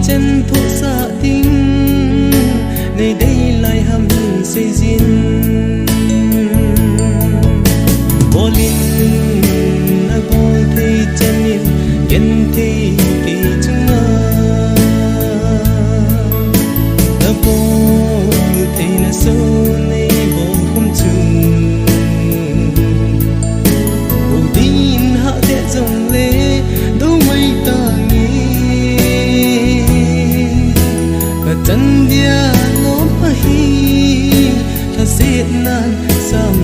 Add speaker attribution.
Speaker 1: chân phụ xa tình nơi đây lại hầm xây duyên vô linh là vô thấy chân nhìn nhân thấy kỳ chung là vô thấy là sâu này vô không chung vô tin hạ thế dòng lệ đâu mấy ta nghĩ và chân dia ngóm hi ta sẽ nan sam